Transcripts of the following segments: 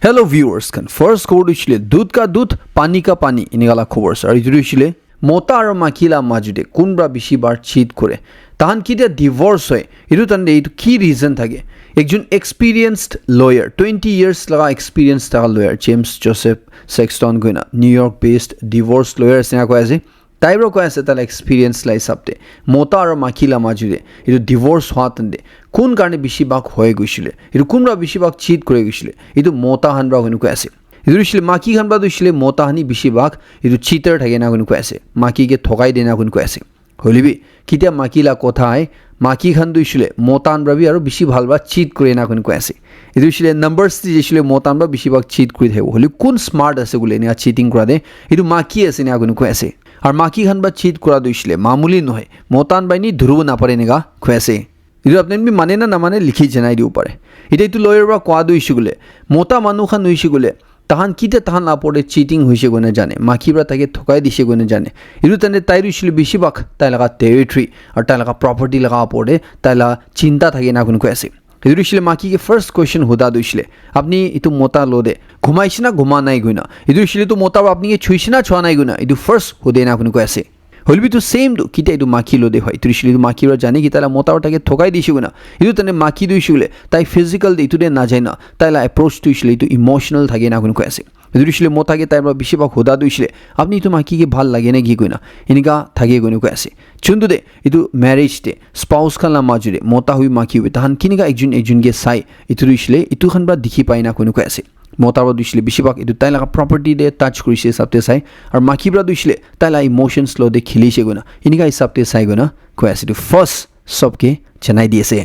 Hello viewers, kan first code ishile dudh ka dudh pani ka pani inigala khobor sar idu ishile mota aro makila majude kunbra bishi bar cheat kore tahan kitia divorce hoy idu tande itu ki reason thage ekjon experienced lawyer 20 years laga experience ta lawyer James Joseph Sexton goina New York based divorce lawyer sina ko ase taibro ko ase tal experience lai sabte mota aro makila majude idu divorce hoatande কোন কারণে বেশিরভাগ হয়ে গিয়েছিল এর কোনরা বেশিরভাগ seat করে গিয়েছিল এটো মোতা হানবা কোনকো আছে এদুর ছিল মাকি হানবা দইছিল মোতা হানি বেশিরভাগ এটো চিটার থাকে না কোনকো আছে মাকিকে ঠকাই দেনা কোনকো আছে হলিবি কিটা মাকিলা কথায় মাকি খান দইছিল মোতা হানবাবি আর বেশি ভালবা চিট করে না কোনকো আছে এদুর ছিল নাম্বারস দিছিল মোতা হানবা বেশিরভাগ চিট করে থাকে হলি কোন স্মার্ট আছে গুলে না চিটিং করা দে এটো মাকি আছে না কোনকো আছে আর মাকি খানবা চিট করা দইছিল মামুলি নয় মোতা হানবাইনি ধরব না পারে নেগা কইছে ইদু আপনি মানে না মানে লিখি জানাই দিও পারে এটা একটু লয়ার বা কোয়া দইছি গুলে মোটা মানুহ খান হইছি গুলে তাহান কিতে তাহান আপরে চিটিং হইছে গনে জানে মাখিবরা তাকে ঠকাই দিছে গনে জানে ইদু তনে তাই রইছিল বেশি বাক তাই লাগা টেরিটরি আর তাই লাগা প্রপার্টি লাগা আপরে তাই লাগা চিন্তা থাকে না কোন কইছে ইদু রইছিল মাকিকে ফার্স্ট কোশ্চেন হুদা দইছিলে আপনি ইতু মোটা লোদে ঘুমাইছ না ঘুমা নাই গইনা ইদু রইছিল তো মোটা আপনি ছুইছ না ছোয়া নাই গইনা ইদু ফার্স্ট হুদে না কোন কইছে হলবি তো সেম তো কিটা ইদু মাকি লোদে হয় ত্রিশলি মাকিরা জানে কি তালা মোটাওটাকে ঠকাই দিছে না ইদু তনে মাকি দইছিলে তাই ফিজিক্যাল দে ইতুদে না যায় না তাইলা অ্যাপ্রোচ দইছিলে ইতু ইমোশনাল থাকে না কোন কইছে ইদু রইছিলে মোটাকে তাইবা বেশিরভাগ হুদা দইছিলে আপনি ইতু মাকিকে ভাল লাগে না কি কইনা এনিকা থাকে কোন কইছে চুন্দু দে ইতু ম্যারেজ দে স্পাউস খানলা মাজুরে মোটা হুই মাকি হুই তাহান কিনিকা একজনকে চাই ইতু রইছিলে ইতু খানবা দেখি পাই না কোন কইছে মোতাবা দুইছিলে বেশিরভাগ এটু তাই লাগা প্রপার্টি দে টাচ করিছে সাবতে চাই আর মাকিবরা দুইছিলে তাই লা ইমোশনস লো দে খেলিছে গুনা ইনিকা হিসাবতে চাই গুনা কই আছে টু ফার্স্ট সবকে জানাই দিয়েছে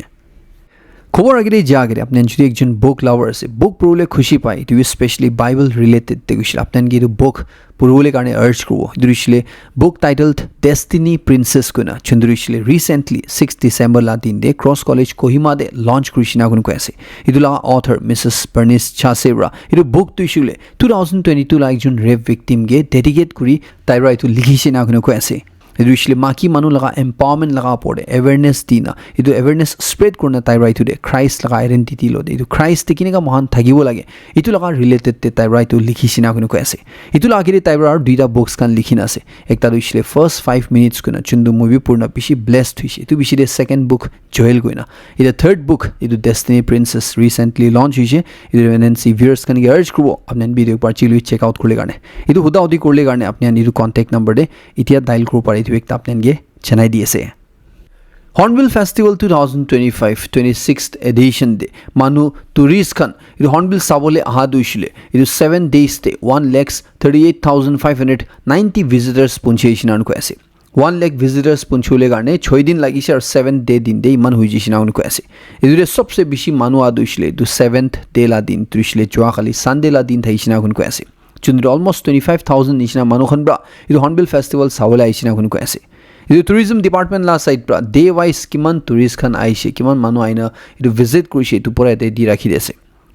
খবর আগে জাগে আপনি যদি একজন বুক লাভার আছে বুক পড়লে খুশি পায় টু স্পেশালি বাইবেল রিলেটেড দেখুছিল আপনি কি বুক পড়লে কারণে আর্জ করব দুইছিলে বুক টাইটেলড ডেস্টিনি প্রিন্সেস কোনা চন্দ্রিছিলে রিসেন্টলি 6 ডিসেম্বর লা দিন দে ক্রস কলেজ কোহিমা দে লঞ্চ করিছিনা কোন কইছে ইদুলা অথর মিসেস বার্নিস চাসেরা ইদু বুক তুইছিলে 2022 লা একজন রেপ ভিকটিম গে ডেডিকেট করি তাইরা ইতু লিখিছে না কোন কইছে ইদুইছিলে মাকি মানু লাগা এম্পাওয়ারমেন্ট লাগা পড়ে অ্যাওয়ারনেস দিনা ইদু অ্যাওয়ারনেস স্প্রেড করনা তাইরা ইতু দে ক্রাইস্ট লাগা আইডেন্টিটি লো দে ইদু ক্রাইস্ট কিনেগা মহান থাকিব লাগে ইতু লাগা রিলেটেড তে তাইরা ইতু লিখিছিনা কোন কইছে ইতু লাগি তাইরা আর দুইটা বুকস কান লিখিনা আছে একটা দুইছিলে ফার্স্ট 5 মিনিটস কোনা চুন্দু মুভি পূর্ণ বেশি ব্লেসড হইছে ইতু বেশি দে সেকেন্ড বুক জয়েল কইনা ইদু থার্ড বুক ইদু ডেস্টিনি প্রিন্সেস রিসেন্টলি লঞ্চ হইছে ইদু এনএনসি ভিউয়ার্স কান গে আর্জ করব আপনি ভিডিও পার চিলুই চেক আউট করলে গানে ইদু হুদা হুদি করলে গানে আপনি ইদু কন্টাক্ট নাম্বার দে ইতিয়া ডায়াল করব পারে ইদু একটা আপনি গে জানাই দিয়েছে হর্নবিল ফেস্টিভ্যাল 2025 26th এডিশন দে মানু টুরিস্ট খান ইদু হর্নবিল সাবলে আহা দুইছিলে ইদু 7 ডেজ তে 1,38,590 ভিজিটার্স পৌঁছেছিনা আনকো আছে 1 লাখ ভিজিটার্স পৌঁছলে গানে 6 দিন লাগিছে আর 7 ডে দিন দে ইমান হইজিছিনা আনকো আছে ইদুরে সবচেয়ে বেশি মানু আ দুইছিলে ইদু 7th ডে লা দিন তুইছিলে জোয়া খালি সানডে লা দিন থাইছিনা আনকো আছে চন্দ্র অলমোস্ট 25,000 নিচিনা মানুহ খনবা ইদু হর্নবিল ফেস্টিভ্যাল সাবলে আইছিনা কোনকো আছে ইদু টুরিজম ডিপার্টমেন্ট লা সাইড প্রা ডে ওয়াইজ কিমান টুরিস্ট খান আইছে কিমান মানুহ আইনা ইদু ভিজিট কৰিছে ইদু পৰে এতে দি ৰাখি দিছে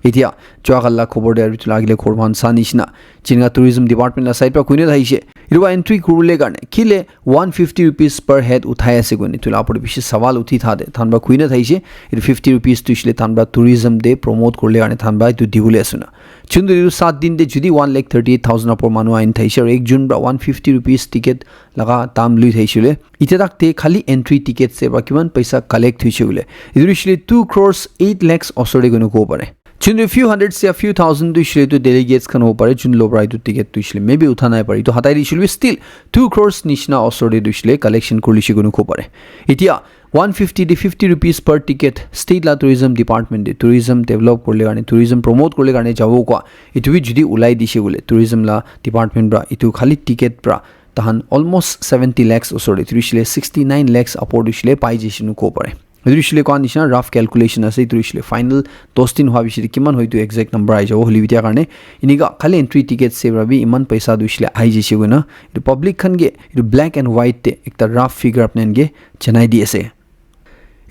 এতিয়া জোৱাকাল্লা খবৰ দে আৰু লাগিলে খৰমান সানিছনা চিনগা টুৰিজম ডিপাৰ্টমেন্ট লা সাইড প্ৰা কুইনে থাইছে ইদু এন্ট্ৰি কৰলে কাৰণে কিলে 150 rupees per head উঠাই আছে গনি তুলা আপৰ বেছি সৱাল উঠি থাকে থানবা কুইনে থাইছে ইদু 50 rupees তুইছিলে থানবা টুরিজম দে প্ৰমোট কৰলে কাৰণে থানবা ইদু দিবলে আছে না চুন্দু ইদু 7 দিন দে যদি 1,38,000 আপৰ মানুহ আইন থাইছে আৰু একজন বা 150 rupees টিকেট লাগা দাম লৈ থাইছিলে ইতে তাকতে খালি এন্ট্রি টিকেট সে বা কিমান পইচা কালেক্ট হৈছে বলে ইদু ৰিছলি 2 crores 8 lakhs অসৰে গনো কো পাৰে চুন্দু few hundreds या few thousand দুইছিলে তো ডেলিগেটস খান হ'ব পাৰে চুন লবৰাই তো টিকেট তুইছিলে মেবি উঠা নাই পাৰি তো হাতাই দিছিল স্টিল 2 crores নিচিনা অসৰে দুইছিলে কালেকশন কৰিছে গনো কো পাৰে এতিয়া 150 to 50 rupees per ticket state la tourism department de tourism develop korle garne tourism promote korle garne jabo ko itu bi judi ulai dise bole tourism la department bra itu khali ticket pra tahan almost 70 lakhs osore turishle 69 lakhs upward ishle pai jishinu ko pare turishle ko anisha rough calculation ase turishle final 10 din hobi shiri kiman hoitu exact number ai jabo holi bitia garne iniga khali entry ticket se bra bi iman paisa duishle ai jise gona itu public khan ge itu black and white te ekta rough figure apnen ge janai diase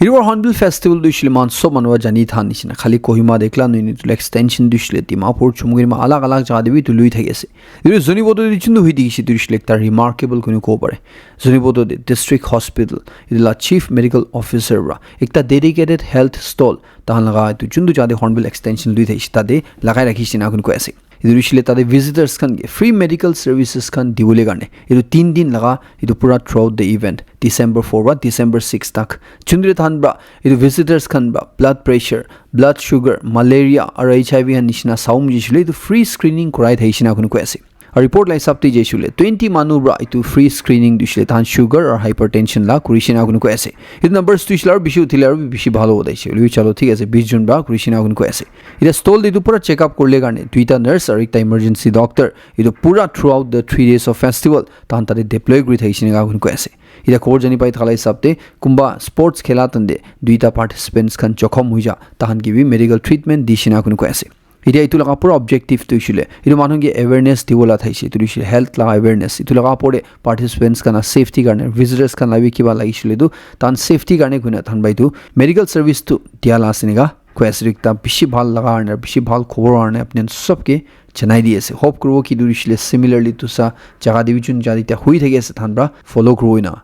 Iruwar Hornbill Festival dushile man sob manwa jani than nishina khali Kohima dekla noini tu extension dushile Dimapur chumugir ma alag alag jaga debi tu lui thagese iru zoni bodo de chundu hui digishi dushile ta remarkable kunu ko pare zoni bodo de district hospital idla chief medical officer ra ekta dedicated health stall tahan laga tu chundu jade Hornbill extension lui thaishi ta de lagai rakhishina kun ko ase idu shile tade visitors kan ge free medical services kan dibule garne idu 3 din laga idu pura throughout the event December 4 ba December 6 tak chundre than ba idu visitors kan ba blood pressure blood sugar malaria or HIV han nishna saum jishule idu free screening korai thaishina kun ko ase a report lai sapti jeshule 20 manu bra itu free screening dishile than sugar or hypertension la kurishina kun ko ase idu numbers tu ishlar bishi uthilar bishi bhalo hodaise lui chalo thik ase 20 jon bra kurishina kun ko ase ida stall ditu pura check up korle garne duita nurse or ekta emergency doctor idu pura throughout the 3 days of festival tan tare deploy kori thaishina kun ko ase ida khobor jani pai thalai sapte kumba sports khela tande duita participants kan jokhom huija tahan gibi medical treatment dishina kun ko ase ida itu laga pura objective tu ishile idu manung ge awareness dibola thaise itu ishile health la awareness itu laga pore participants kana safety garne visitors kan labi kiba lagisile du tan safety garne kuna than bai tu medical service tu diala asiniga kwasrikta bishi bhal laga arne bishi bhal khobor arne apne sabke janai diase hope korbo ki du ishile similarly to sa jaga debi chun jadi ta hui thage ase than bra follow kroina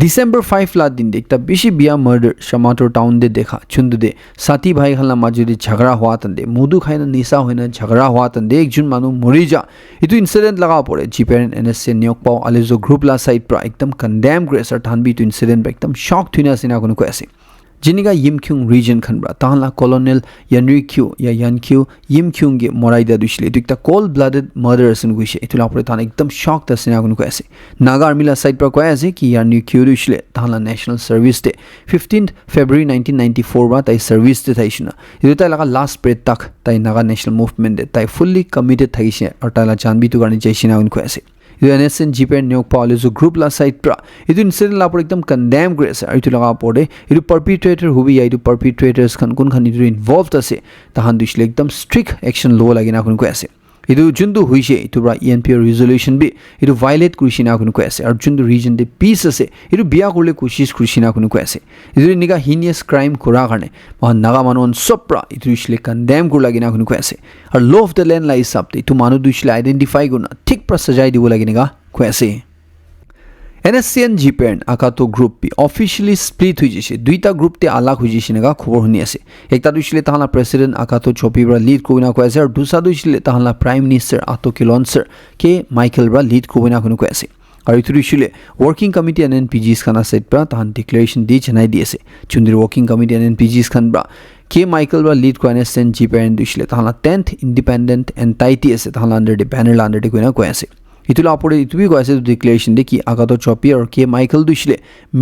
December 5 la din dekta bishi bia murder Shamator town de dekha chundu de sati bhai khalna majuri jhagara hua tande mudu khaina nisa hoina jhagara hua tande ekjun manu morija itu incident laga pore GPN NSC Nyokpao Alezo group la side pra ekdam condemn gracer thanbi tu incident ba ekdam shock thina sina kunu ko ase jiniga Yimkyung region khanbra tahla colonel Yanrikyu ya Yankyu Yimkyung ge moraida dushile dikta cold blooded murder asin guise itula pore tan ekdam shock ta sina kunu ko ase Naga army la side pra ko ase ki Yanrikyu dushile tahla national service day 15th February 1994 ba tai service de thaishina idu tai laga last breath tak tai Naga national movement de tai fully committed thaise aur tai la janbi tu garni jaisina kunu ko ase idu NSN GPN Nyokpao Alezo group la side pra idu incident la por ekdam condemn grace aitu laga pore idu perpetrator hubi ya idu perpetrators kan kun khan idu involved ase tahan dishile ekdam strict action law lagina kun ko ase idu jundu huise itu bra ENP resolution bi idu violate kurishina kun ko ase ar jundu region de peace ase idu biya korle koshish kurishina kun ko ase idu niga heinous crime kora garne ma naga manon sopra idu ishile condemn kur lagina kun ko ase ar law of the land la isapte itu manu du ishile identify guna thik pra sajai dibo lagina ko ase NSCN GPN akato group bi officially split hui jise duita group te alag hui jise naga khobor huni ase ekta dushile tahla president akato chopi bra lead koina ko ase aur dusa dushile tahla prime minister Ato Kilon sir ke Michael bra lead koina kunu ko ase aur itu dushile working committee and NPGs kana set bra tahan declaration di janai di ase chundir working committee and NPGs kan bra ke Michael bra lead ko NSCN GPN dushile tahla 10th independent entity ase tahla under the banner la under de koina ko ase itula apore itubi go ase declaration de ki agato chopi or ke Michael dushile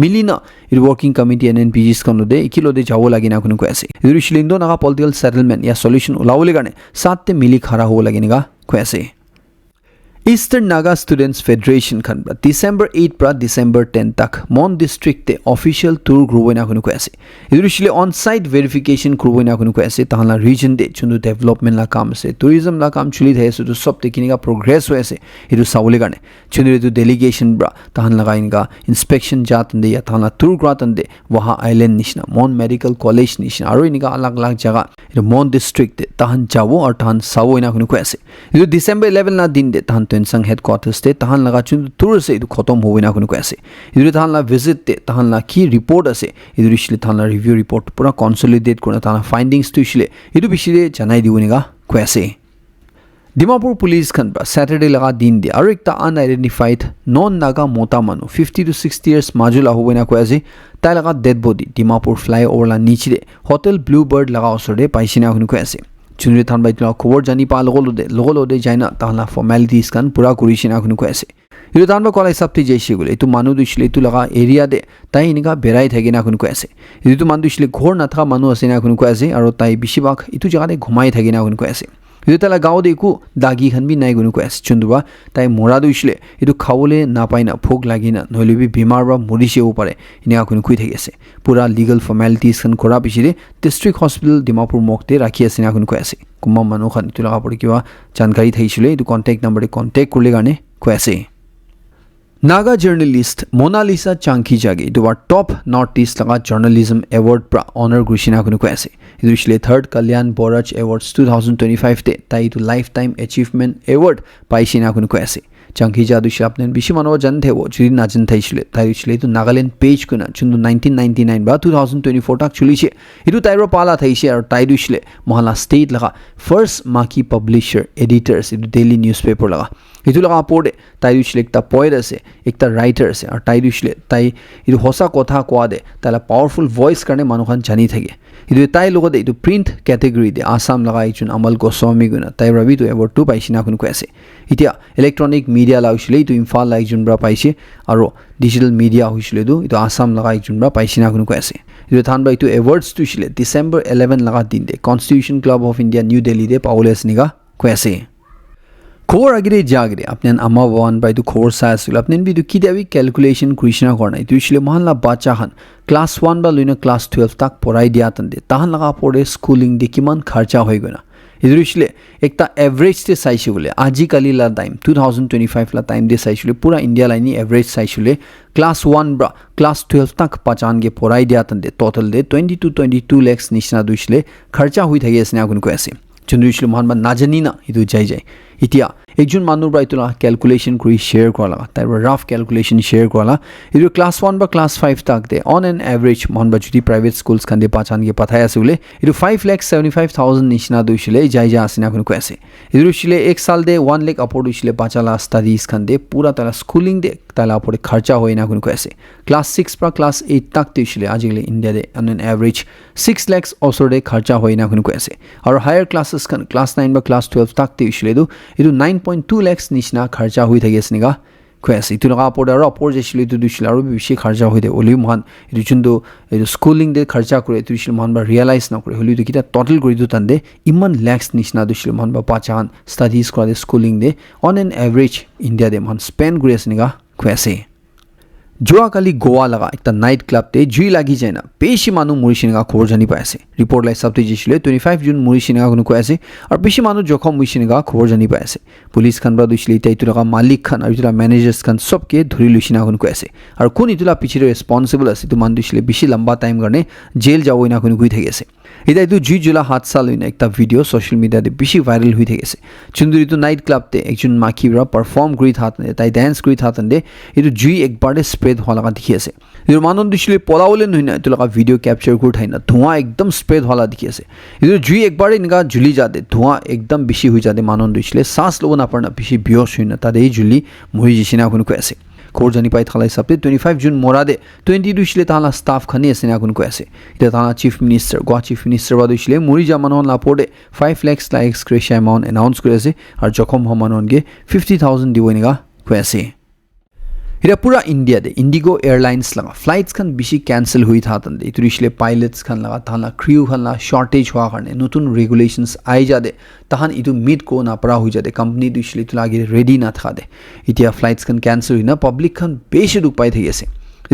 milina it working committee and NPGs kanu de ikilo de jawo lagina kunu ko ase idu shilindo naga political settlement ya solution ulawole gane satte mili khara ho lagina ga ko ase Eastern Naga Students Federation kan bra December 8 pra December 10 tak Mon district te official tour gruboina kunu ko ase idu shile on site verification gruboina kunu ko ase tahla region de chundu development la kam ase tourism la kam chuli thai ase tu sob te kiniga progress ho ase idu saule garne chundu tu delegation bra tahan laga inga inspection jatande ya tahla tour gratande waha island nishna Mon medical college nishna aro iniga alag alag jaga idu Mon district te tahan jawo or tahan sawoina kunu ko ase idu December 11 na din de tahan Tensang headquarters te tahan laga chundu tour se idu khotom hoina kunu ko ase idu tahan la visit te tahan la key report ase idu ishile tahan la review report pura consolidate korna tahan findings tu ishile idu bishile janai diuniga ko ase Dimapur police kan bra Saturday laga din de aru ekta unidentified non naga mota manu 50 to 60 years majula hoina ko ase tai laga dead body Dimapur flyover la niche de hotel Bluebird laga osore paisina kunu ko ase chunri than bai tla khobor jani pa logolo de jaina tahla formalities kan pura kurishina kunu ko ase idu tan ba kolai sapti jaisi gule itu manu dushile itu laga area de tai inika berai thagina kunu ko ase itu manu dushile ghor na tha manu asina kunu ko ase aro tai bishibak itu jaga de ghumai thagina kunu ko ase idu tala gao de ku dagi khan bi nai gunu ko ase chunduba tai mora dushile itu khawole na paina phog lagina noilibi bimar ba morise upare inika kunu kui thagi ase pura legal formalities kan kora bishire district hospital Dimapur mokte rakhi asina kunu ko ase kumma manu khan itu laga pore kiwa jankari thaisile itu contact number de contact kurle gane ko ase Naga journalist Mona Lisa Changkhijage to our top Northeast Laga Journalism Award pra honor Grishina Kunu Kwase. It is the third Kalyan Borach Awards 2025 te tai to Lifetime Achievement Award Paishina Kunu Kwase. Changkhija du shapnen bishi mano jan the wo jiri na jan thaisile tai chile to Nagaland page kuna chundu 1999 ba 2024 tak chuli che idu tairo pala thaise ar tai du chile mohala state laga first maki publisher editors idu daily newspaper laga idu laga pode tai du chile ekta poet ase ekta writer ase ar tai du chile tai idu hosa kotha kwa de tala powerful voice karne manukhan jani thage idu tai logo de idu print category de Assam laga ichun Amal Goswami guna tai rabi to award 2 paishina kun kwase itia electronic media la ushile to Imphal la ichun bra paise aro digital media ushile do idu Assam laga ichun bra paishina kun kwase idu than ba itu awards to ushile December 11 laga din de Constitution Club of India New Delhi de paules niga kwase Core agre jagre apnen amma wan by the core size apnen bi du kidawi calculation krishna korna itu isle mahanla bacha han class 1 ba luina class 12 tak porai dia tande tahan laga pore schooling de kiman kharcha hoy gona idu isle ekta average te saisi bole aji kali la time 2025 la time de saisule pura India la ni average saisule class 1 bra class 12 tak pachan ge porai dia tande total de 20 to 22 lakhs nishna du isle kharcha hui thage asna gun ko ase chundu isle mohan ba najani na idu jai jai itia ekjon manur bra itula calculation kuri share kola tai rough calculation share kola idu class 1 ba class 5 tak de on an average mon ba judi private schools kan de pachan ge pathaya asule idu 5,75,000 nishna du shile jai ja asina kun ko ase idu shile ek sal de 1 lakh upward shile pachala studies kan de pura tala schooling de tala pore kharcha hoina kun ko ase class 6 pra class 8 tak te shile ajile India de on an average 6 lakhs also de kharcha hoina kun ko ase aur higher classes kan class 9 ba class 12 tak te shile du idu 9.2 lakhs nishna kharcha hui thage asniga kwasi itu laga poda ro por jeshili tu dushila ro bishi kharcha hui de oli mohan itu chundo itu schooling de kharcha kore tu shil mohan ba realize na kore holi tu kita total kori tu tande iman lakhs nishna dushil mohan ba pachan studies kora de schooling de on an average India de mohan spend kore asniga kwasi Joa kali Goa laga ekta night club te jui lagi jaina beshi manu murishinga khobor jani pai ase report lai sabte jishile 25 June murishinga gunu ko ase ar beshi manu jokhom murishinga khobor jani pai ase police khan bra dushile tai tulaga malik khan ar tula managers khan sob ke dhuri lushina gunu ko ase ar kun itula pichire responsible ase tu man dushile beshi lamba time garne jail jawoina gunu gui thage ase ida itu jui jula hatsa loina ekta video social media de beshi viral hui thage ase chunduri tu night club te ekjon maki bra perform gri thatne tai dance gri thatande itu jui ekbar de spread होला का देखि আছে यो मानन दिसले पलावले नहिना तुलका video capture good हैन धुआं एकदम spread होला देखि আছে यो जुई एक बार इनका जुली जाते धुआं एकदम बेसी हुइ जाते मानन दिसले सांस लो ना पर्न बेसी बियोस हुइन तादे जुली मुहि जिसिना कुनको আছে खोर जनि पाइ थलाई सबले 25 जुन मोरादे 22 दिसले ताला स्टाफ खनि एसिना कुनको আছে इते ताला chief minister Goa chief minister बा दिसले मुरि जामानन लापोडे 5 lakhs लाइक्स क्रेशा अमाउंट अनाउंस करेसे और जखम हमननगे 50,000 दिवनिगा कोसे Ira pura India de Indigo Airlines laga flights kan bishi cancel hui tha tande iturishle pilots kan laga thana crew kan la shortage hua karne notun regulations ai jade tahan itu mid ko na para hui jade company dushile tulagi ready na tha de itia flights kan cancel huina public kan beshi duk pai thai ase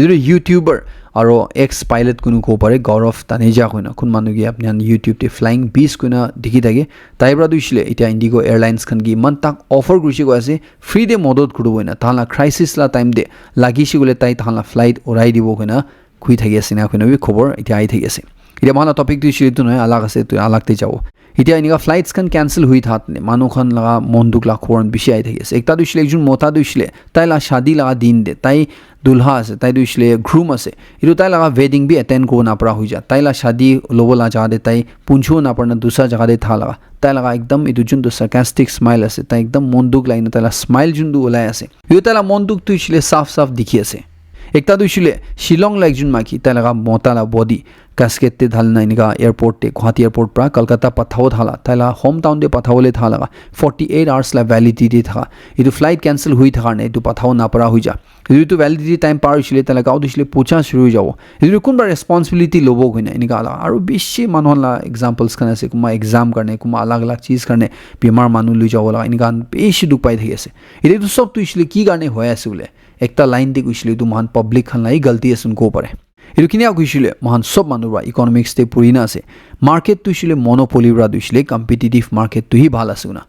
idu YouTuber aro ex pilot kunu ko pare Gaurav Taneja koina kun manugi apnan YouTube te flying beast kuna dikhi thage taibra dushile itia Indigo Airlines kan gi man tak offer gushi ko ase free de modot kudu boina thala crisis la time de lagi shi gole tai thala flight orai dibo koina kui thage asina koina bi khobor itia ai thage ase itia mala topic tu shile tu noi alag ase tu alag te jao itia inika flights kan cancel hui thatne manu khan laga monduk la khoran bishi ai thage ase ekta dushile ekjun mota dushile tai la shadi laga din de tai dulha ase tai dushile groom ase iru tai laga wedding bi attend ko na para hui ja tai la shadi lobola ja de tai punchu na parna dusra jaga de tha laga tai laga ekdam idu jun do sarcastic smile ase tai ekdam monduk laina tai la smile jun du olai ase yu tai la monduk tu shile saf saf dikhi ase ekta dushile Shillong la ekjun maki tai laga mota la body casket te dhalna inika airport te Guwahati airport pra Kolkata pathaw thala taila hometown de pathawle thala 48 hours la validity tha idu flight cancel hui thane idu pathaw na para hui ja idu validity time par shile tala ka udishile pucha shuru jao idu kun ba responsibility lobo hoina inika ala aru bishi manhon la examples kana se kuma exam karne kuma alag alag cheez karne bimar manu lu jao la inika beshi duk pai thai ase idu sob tu ishile ki garne hoya ase bole ekta line de ishile du man public khan lai galti asun ko pare iru kinia guishile mohan sob manura economics te purina ase market tu shile monopoly ra dushile competitive market tu hi bhala suna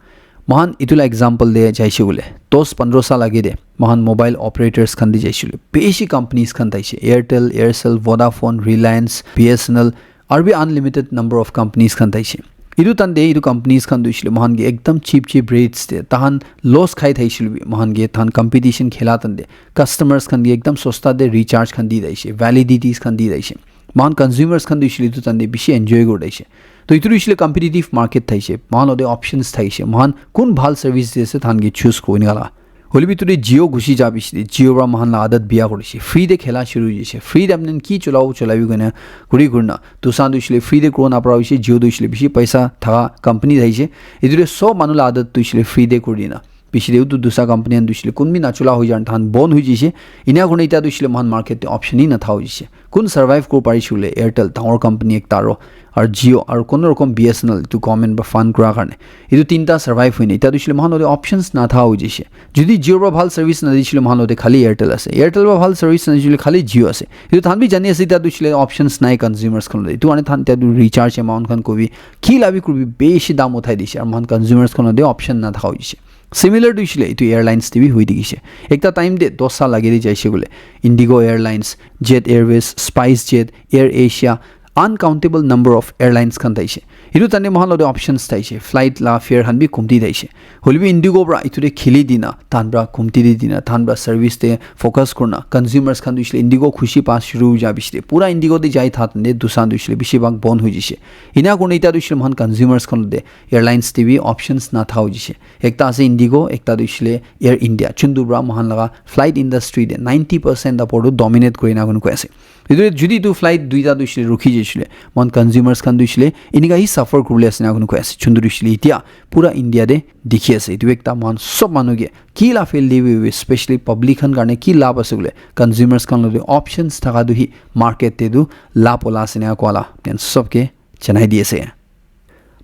महान इतुला example दे जाइसे बोले 10-15 साल आगे दे महान mobile operators खान दी जाइसे बेसी कंपनीज खान ताइसे Airtel Aircel Vodafone Reliance BSNL और भी अनलिमिटेड नंबर ऑफ कंपनीज खान ताइसे इदु तंदे इदु कंपनीज खान दुइसले महान गे एकदम चीप रेट्स दे तहान लॉस खाइ थाइसिल महान गे तहान कंपटीशन खेला तंदे कस्टमर्स खान गे एकदम सस्ता दे रिचार्ज खान दी दाइसे वैलिडिटीज खान दी दाइसे महान कंज्यूमर्स खान दुइसले इदु तंदे बिशी एन्जॉय गर्दैसे तो इतु दुइसले कम्पिटिटिभ मार्केट थाइसे महान ओदे ऑप्शंस थाइसे महान कुन भाल सर्विस देसे तहान गे चूज कोइनगाला होली बितुरे जियो घुसी जा बिसले जियो रा महान ला आदत बिया गरिसे फ्री दे खेला शुरू जिसे फ्री दे आपने की चलावी गने गुडी गुर्ना तुसा दुइसले फ्री दे क्रोन अपराविसे जियो दुइसले बिशी पैसा था कंपनी थाइसे इतुरे सब मानुला आदत दुइसले फ्री दे कुडिना बिसले उतु दुसा कंपनी दुइसले कुनमी ना चला होई जान थान बोन हुई जिसे इना गुणे इता दुइसले महान मार्केट ऑप्शन ही ना था जिसे कुन सर्वाइव को पारिसुले एयरटेल टावर कंपनी एक तारो और जियो और कोनो रकम बीएसएनएल टू गवर्नमेंट बा फान्ड करा कारणे इतु तीनटा सर्वाइव हुइने इता दुइसले महान ओदे ऑप्शंस ना था होई जिसे जदि जियो बा भाल सर्विस ना दिसले महान ओदे खाली एयरटेल आसे एयरटेल बा भाल सर्विस ना दिसले खाली जियो आसे इतु थान भी जानि आसे इता दुइसले ऑप्शंस नाइ कंज्यूमर्स खन इतु आने थान त्या रिचार्ज अमाउंट खन कोबी की लाबी कुबी बेसी दाम उठाइ दिसे और महान कंज्यूमर्स खन ओदे ऑप्शन ना था होई जिसे सिमिलर दुइसले इतु एयरलाइंस टीवी हुई दिगिसे एकटा टाइम दे 10 साल लागेरि जाइसे बोले Indigo airlines jet Airways spice jet air Asia uncountable number of airlines Khan थाइसे इतु तने महान ओदे ऑप्शंस थाइसे फ्लाइट ला फेयर हन भी कुमती थाइसे होलिबी इंडिगो ब्रा इतुरे खिली दिना थानब्रा कुमती दिना थानब्रा सर्विस ते फोकस करना कंज्यूमर्स खान दुइसले इंडिगो खुशी पास शुरू जा बिसले पूरा इंडिगो दे जाय थातने दुसान दुइसले बिसिबाग बन हुइ जिसे इना गुणे इता दुइसले महान कंज्यूमर्स खान दे एयरलाइंस टीवी ऑप्शंस ना थाउ जिसे एकता आसे इंडिगो एकता दुइसले एयर इंडिया चुंदुब्रा महान लगा फ्लाइट इंडस्ट्री दे 90% अपोडो डोमिनेट करिना गुन कोसे इदुरे जुदी दु फ्लाइट दुइटा दुइसले रुखि जिसले मन कंज्यूमर्स खान दुइसले इनिगा ही सफर करले आसे नागुन कोसे चुंदु दुइसले इतिया पूरा इंडिया दे दिखि आसे इतु एकता मान सब मानुगे की ला फेल दिबे स्पेशली पब्लिक खान गाने की लाभ आसे बोले कंज्यूमर्स खान लदे ऑप्शंस थाका दुहि मार्केट ते दु लाभ ओला आसे ना कोला पेन सबके चनाइ दिएसे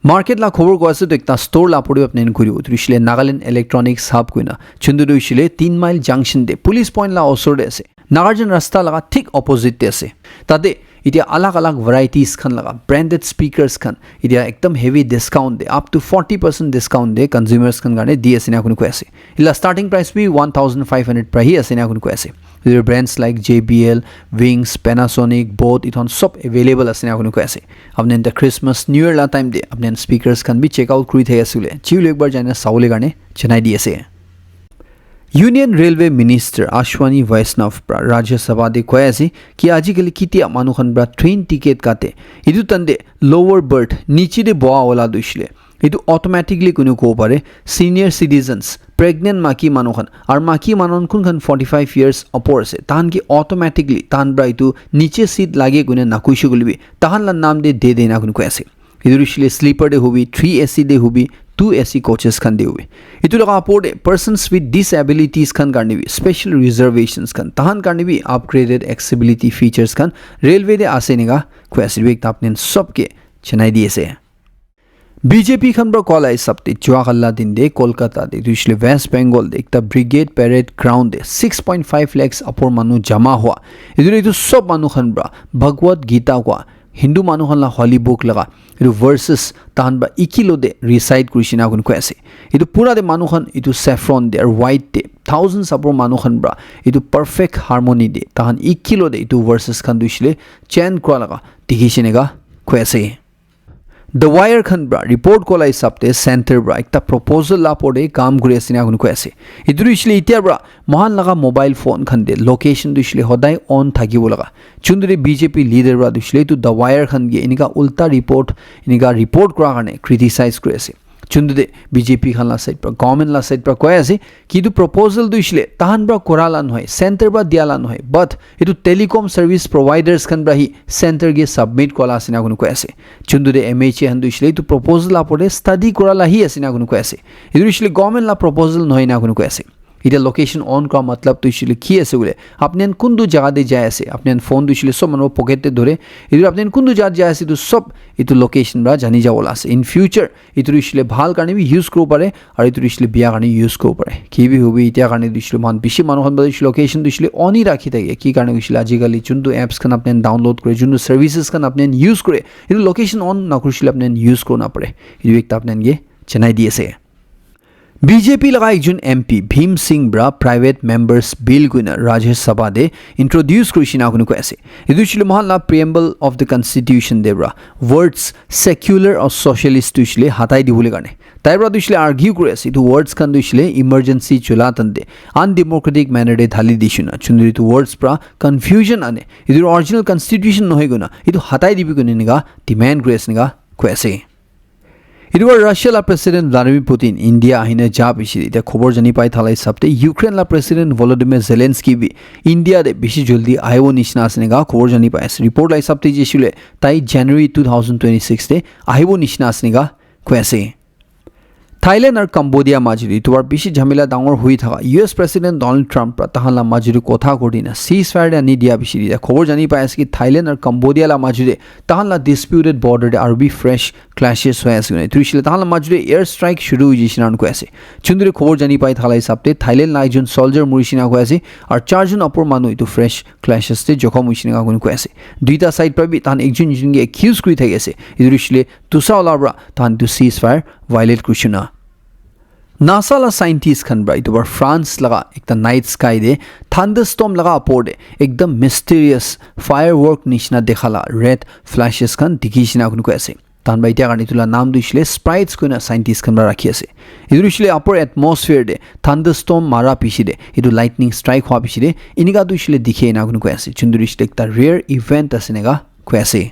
मार्केट ला खबर को आसे तो एकता स्टोर ला पड़ियो अपने घुरियो दुइसले नागालैंड इलेक्ट्रॉनिक्स हब कोइना चुंदु दुइसले 3 माइल जंक्शन दे पुलिस पॉइंट ला ओसर दे आसे नागार्जुन रास्ता लगा ठीक ऑपोजिट ते आसे ताते इतिया अलग अलग वैरायटीज खान लगा ब्रांडेड स्पीकर्स खान इतिया एकदम हेवी डिस्काउंट दे अप टू 40% डिस्काउंट दे कंज्यूमर्स खान गाने दी आसे ना कुन कोसे इला स्टार्टिंग प्राइस भी 1500 पर ही आसे ना कुन कोसे their brands like JBL Wings Panasonic both इथन सब अवेलेबल आसे ना कुन कोसे अपने द क्रिसमस न्यू ईयर ला टाइम दे अपने स्पीकर्स खान भी चेक आउट करि थे आसुले चिउ एक बार जाने साउले गाने चनाइ दी आसे यूनियन रेलवे मिनिस्टर आश्वानी वैष्णव राज्यसभा दे कयासी कि आजिकली कितिया मानुखन ब्रा ट्रेन टिकेट काटे इदु तंदे लोअर बर्थ नीचे दे बोआ वाला दुइसले इदु ऑटोमेटिकली कुनु को पारे सीनियर सिटीजन्स प्रेग्नेंट माकी मानुखन और माकी मानन कुन 45 इयर्स अपर से तान की ऑटोमेटिकली तान ब्रा इदु नीचे सीट लागे गुने नाकुइशु गुलबी तान ला नाम दे देना कुन कोसे इदु रिसले स्लीपर दे होबी 3 AC दे होबी 2 AC कोचेस खान दे हुए इतु लगा अपोर्ड पर्सन्स विथ डिसेबिलिटीज खान करने भी स्पेशल रिजर्वेशंस खान तहान करने भी अपग्रेडेड एक्सेसिबिलिटी फीचर्स खान रेलवे दे आसे निगा क्वेश्चन वेक तापने सबके चनाइ दिए से बीजेपी खान ब्रो कॉल आई सप्ते जुआगल्ला दिन दे कोलकाता दे दुइसले वेस्ट बेंगल दे एकता ब्रिगेड पैरेड ग्राउंड दे 6.5 लाख अपर मानु जमा हुआ इदु सब मानु खान ब्रा भगवत गीता को हिंदू मानुखन ला हॉली बुक लगा इदु वर्सेस तान बा इकिलो दे रिसाइट कुरिसिना गुन कोसे इदु पूरा दे मानुखन इदु सैफ्रॉन दे और व्हाइट दे थाउजेंड्स अपर मानुखन ब्रा इदु परफेक्ट हार्मोनी दे तान इकिलो दे इदु वर्सेस खान दुइसले चैन क्रा लगा दिखिसिनेगा कोसे द वायर खन ब्रा रिपोर्ट को लाई सप्ते सेंटर ब्रा एकता प्रपोजल ला पड़े काम गुरे सिना गुन कोसे इदु इसले इतिया ब्रा महान लगा मोबाइल फोन खन दे लोकेशन दुइसले होदाय ऑन थाकिबो लगा चुंदरे बीजेपी लीडर ब्रा दुइसले तु द वायर खन गे इनिका उल्टा रिपोर्ट इनिका रिपोर्ट करा गने क्रिटिसाइज करेसे चुंदे बीजेपी खान ला साइड पर गवर्नमेंट ला साइड पर कोयासे कि दु प्रपोजल दुइसले ताहान ब्रा कोराला नहय सेंटर ब्रा दियाला नहय बट इदु टेलिकॉम सर्विस प्रोवाइडर्स खन ब्रा ही सेंटर गे सबमिट कोला सिना गुन कोयासे चुंदे MHA हन दुइसले तु प्रपोजल आपडे स्टडी कोराला ही आसिना गुन कोयासे इदु इसले गवर्नमेंट ला प्रपोजल नहय ना गुन कोयासे इधर लोकेशन ऑन का मतलब तो इसलिए की ऐसे बोले अपने कुंदु जगह दे जाए ऐसे अपने फोन तो इसलिए सब मनो पॉकेट धरे इधर अपने कुंदु जगह जाए ऐसे तो सब इधर लोकेशन बा जानी जाओला से इन फ्यूचर इधर इसलिए भाल करने भी यूज़ करो पड़े और इधर इसलिए बिया करने यूज़ करो पड़े कि भी हो भी इतिया करने तो इसलिए मान पिछले मानो हम बस लोकेशन तो इसलिए ऑन ही रखी था कि करने इसलिए आजिकली चुंदु ऐप्स का अपने डाउनलोड करे चुंदु सर्विसेज का अपने यूज़ करे इधर लोकेशन ऑन ना कुछ अपने यूज़ करो ना पड़े इधर एक अपने ये चेन्नई दिए से বিজেপি লগা একজন MP Bhim Singh bra private members বিল কুইনা ৰাজ্য সভা দে ইন্ট্ৰোডিউস কৰিছিল আপুনি কৈ আছে এটো ছিল মহালা প্ৰিএম্বল অফ দ্য কনস্টিটিউশন দে ব্ৰা ওয়াৰ্ডস সেকুলাৰ অৰ সোশ্যালিস্ট দিছিলে হাতাই দিবলৈ কাৰণে তাই ব্ৰা দিছিলে আৰ্গিউ কৰি আছে এটো ওয়াৰ্ডস খান দিছিলে ইমাৰ্জেন্সি চলাতন দে আনডেমোক্ৰেটিক মেনাৰে ঢালি দিছিনা চুন্দৰি তো ওয়াৰ্ডস ব্ৰা কনফিউজন আনে এটো অৰিজিনাল কনস্টিটিউশন নহয় গুনা এটো হাতাই দিবি কোনে নিগা ডিমান্ড কৰি আছে নিগা কৈ আছে ইডুৱাৰ ৰাছিয়াৰ প্ৰেসিডেন্ট ভ্লাদিমিৰ পুতিন ইন্ডিয়া আহিনে যা বিছি এটা খবৰ জানি পাই থালাই সপ্তাহে ইউক্ৰেইনৰ প্ৰেসিডেন্ট ভলোদিমিৰ জেলেন্সকি বি ইন্ডিয়াতে বেছি জলদি আইও নিচিনা আছে নিগা খবৰ জানি পাই আছে ৰিপৰ্ট লাই সপ্তাহে যিছিলে তাই জানুৱাৰী 2026 তে আহিব নিচিনা আছে নিগা কৈ আছে থাইলেণ্ড আৰু কম্বোডিয়া মাজুৰি তোৰ বেছি ঝামেলা ডাঙৰ হৈ থকা ইউএছ প্ৰেসিডেন্ট ডোনাল্ড ট্ৰাম্প তাহালা মাজুৰি কথা কৰিনা সিজ ফায়াৰ আনি দিয়া বিছি দিয়া খবৰ জানি পাই আছে কি থাইলেণ্ড আৰু কম্বোডিয়া লা মাজুৰি তাহালা ডিসপিউটেড বৰ্ডাৰ দে আৰু বি ফ্ৰেশ ক্লাশেছ হৈ আছে মানে তুইছিলে তাহালা মাজুৰি এয়াৰ ষ্ট্ৰাইক শুৰু হৈ গৈছিল আন কৈ আছে চুন্দুৰি খবৰ জানি পাই থালাই সপ্তাহে থাইলেণ্ড লাইজন সলজাৰ মৰিছিনা কৈ আছে আৰু চাৰজন অপৰ মানুহ ইটো ফ্ৰেশ ক্লাশেছ তে জখম হৈছিনা কৈ আছে দুইটা সাইড পাবি তাহান একজন জনকে একিউজ কৰি থাকি আছে ইদুৰিছিলে তুসা ওলাবৰা তাহান টু সিজ ফায়াৰ ভায়োলেট কৰিছিনা नासा ला साइंटिस्ट खन ब्रा इतोबार फ्रांस लगा एक नाइट स्काई दे थंडरस्टॉर्म लगा अपोर दे एकदम मिस्टीरियस फायरवर्क निशना देखाला रेड फ्लैशेस खन दिखिसिना कुन को ऐसे तान बाइटिया गानी तुला नाम दुइसले स्प्राइट्स कोना साइंटिस्ट खन ब्रा राखि আছে इदुइसले अपर एटमॉस्फेयर दे थंडरस्टॉर्म मारा पिसि दे इदु लाइटनिंग स्ट्राइक हुआ पिसि दे इनिगा दुइसले दिखे ना कुन को ऐसे चुंदुरिसले एक रेयर इवेंट असेनेगा को ऐसे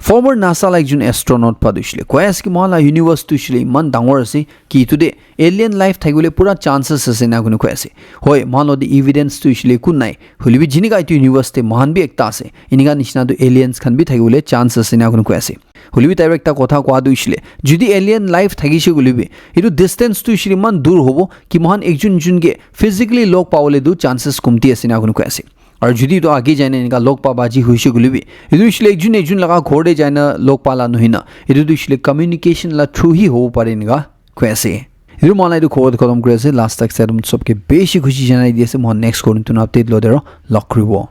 Former NASA like jun astronaut padushle koyas ki mala universe tushile man dangor ase ki today alien life thagule pura chances ase na gunu koyase hoy mano the evidence tushile kun nai holibi jiniga itu universe te mahan bi ekta ase iniga nishna do aliens khan bi thagule chances ase na gunu koyase holibi tai ekta kotha kwa duishle jodi alien life thagise gulibi itu distance tushile man dur hobo ki mahan ekjun junge physically log pawle du chances kumti ase na gunu koyase और जुदी तो आगे जाने इनका लोक पाबाजी हुईशे गुलिबी इदु इसले एकजुन लगा घोड़े जाना लोक पाला नहिना इदु इसले कम्युनिकेशन ला थ्रू ही हो पारे इनका कैसे इदु मलाई तो खोद खतम करे से लास्ट तक से सबके बेसी खुशी जनाई दिए से म नेक्स्ट कोन तुन अपडेट लो देरो लक रिवो